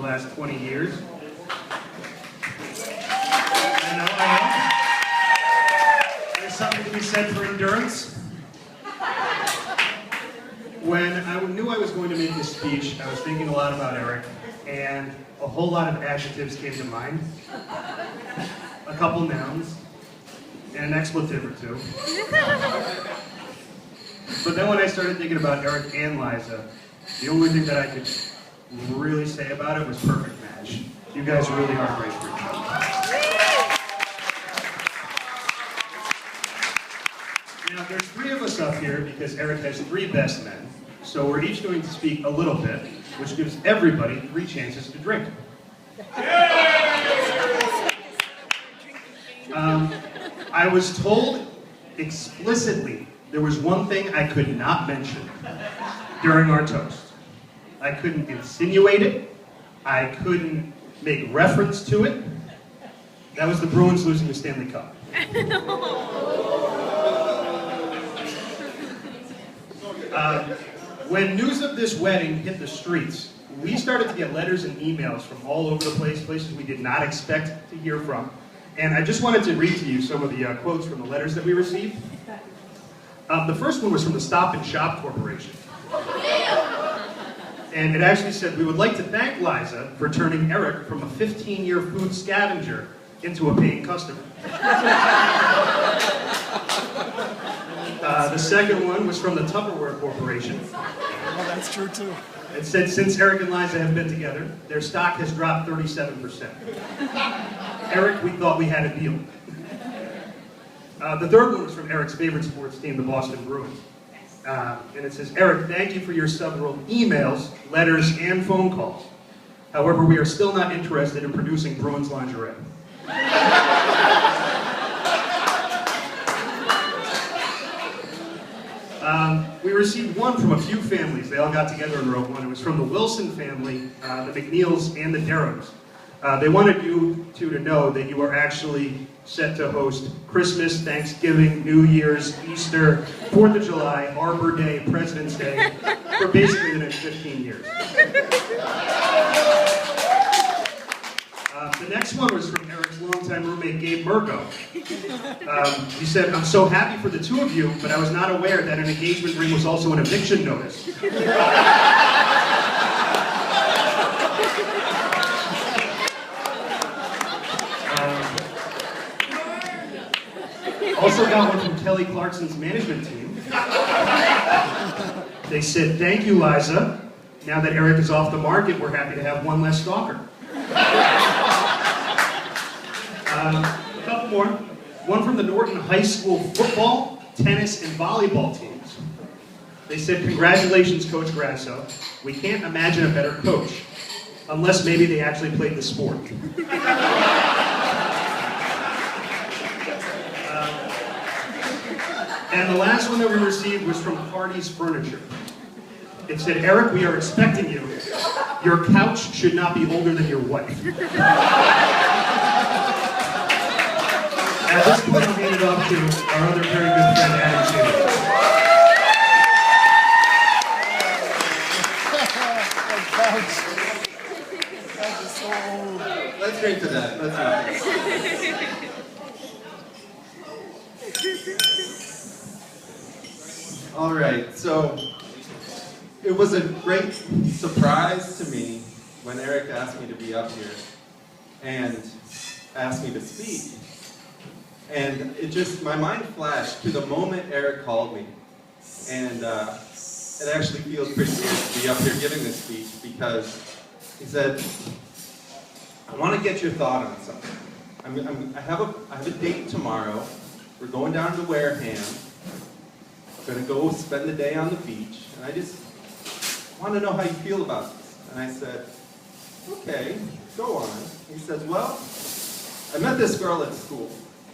last 20 years. I know I am. There's something to be said for endurance. When I knew I was going to make this speech, I was thinking a lot about Eric, and a whole lot of adjectives came to mind. A couple nouns, and an expletive or two. But then when I started thinking about Eric and Liza, the only thing that I could really say about it was perfect match. You guys really are great for each other. Now, there's 3 of us up here because Eric has 3 best men. So we're each going to speak a little bit, which gives everybody 3 chances to drink. I was told explicitly there was one thing I could not mention during our toast. I couldn't insinuate it. I couldn't make reference to it. That was the Bruins losing the Stanley Cup. When news of this wedding hit the streets, we started to get letters and emails from all over the place, places we did not expect to hear from. And I just wanted to read to you some of the quotes from the letters that we received. The first one was from the Stop and Shop Corporation. And it actually said, "We would like to thank Liza for turning Eric from a 15-year food scavenger into a paying customer." The second one was from the Tupperware Corporation. Well, that's true too. It said, "Since Eric and Liza have been together, their stock has dropped 37%. Eric, we thought we had a deal." The third one was from Eric's favorite sports team, the Boston Bruins. And it says, "Eric, thank you for your several emails, letters, and phone calls. However, we are still not interested in producing Bruins lingerie." We received one from a few families. They all got together and wrote one. It was from the Wilson family, the McNeils, and the Derricks. They wanted you two to know that you are actually set to host Christmas, Thanksgiving, New Year's, Easter, 4th of July, Arbor Day, President's Day, for basically the next 15 years. The next one was from Eric's longtime roommate, Gabe Murgo. He said, "I'm so happy for the 2 of you, but I was not aware that an engagement ring was also an eviction notice." Also got one from Kelly Clarkson's management team. They said, "Thank you, Liza. Now that Eric is off the market, we're happy to have one less stalker." A couple more. One from the Norton High School football, tennis, and volleyball teams. They said, "Congratulations, Coach Grasso. We can't imagine a better coach, unless maybe they actually played the sport." And the last one that we received was from Hardy's Furniture. It said, "Eric, we are expecting you. Your couch should not be older than your wife." At this point, I'll hand it off to our other very good friend, Adam Chambers. Let's drink to that. Let's drink to that. All right, so it was a great surprise to me when Eric asked me to be up here and asked me to speak. And it just, my mind flashed to the moment Eric called me. And it actually feels pretty weird to be up here giving this speech because he said, "I want to get your thought on something. I have a date tomorrow. We're going down to Wareham. We're going to go spend the day on the beach. And I just want to know how you feel about this." And I said, "Okay, go on." He says, "Well, I met this girl at school."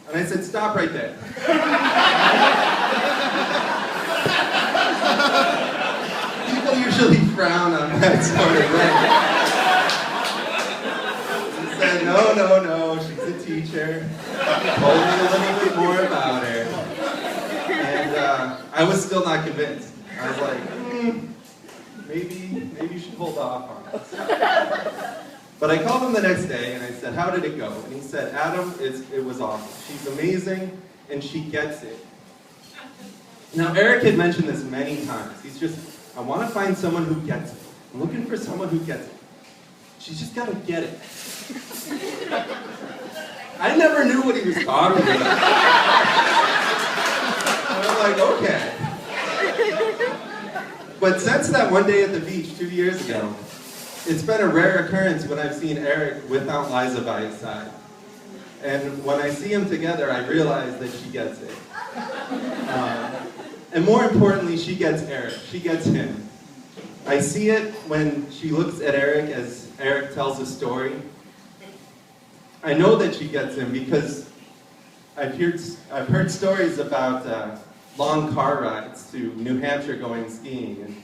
And I said, "Stop right there." People usually frown on that sort of thing. He said, no, she's a teacher. Told me a little bit more about her. And I was still not convinced. I was like, maybe you should hold off on this. But I called him the next day and I said, how did it go? And he said, Adam, it was awesome. She's amazing and she gets it. Now, Eric had mentioned this many times. He's just, I want to find someone who gets it. I'm looking for someone who gets it. She's just got to get it. I never knew what he was talking about. I'm like, okay. But since that one day at the beach 2 years ago, it's been a rare occurrence when I've seen Eric without Liza by his side. And when I see them together, I realize that she gets it. And more importantly, she gets Eric. She gets him. I see it when she looks at Eric as Eric tells a story. I know that she gets him because I've heard stories about long car rides to New Hampshire going skiing and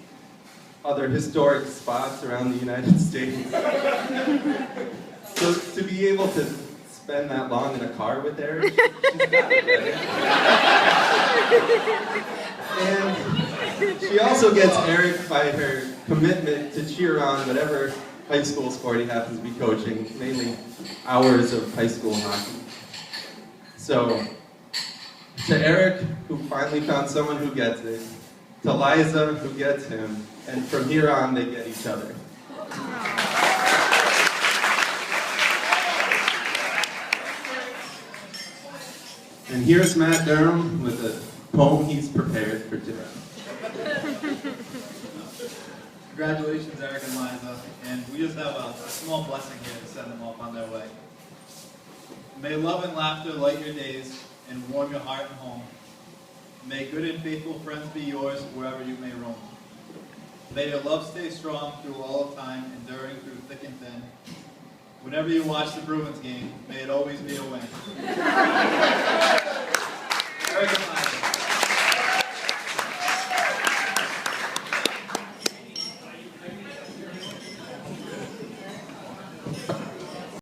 other historic spots around the United States. So to be able to spend that long in a car with Eric, she's got it, right? And she also gets Eric by her commitment to cheer on whatever high school sport he happens to be coaching, mainly hours of high school hockey. So, to Eric, who finally found someone who gets it, to Liza, who gets him, and from here on, they get each other. And here's Matt Durham with a poem he's prepared for Durham. Congratulations, Eric and Liza, and we just have a small blessing here to send them off on their way. May love and laughter light your days and warm your heart and home. May good and faithful friends be yours wherever you may roam. May your love stay strong through all of time, enduring through thick and thin. Whenever you watch the Bruins game, may it always be a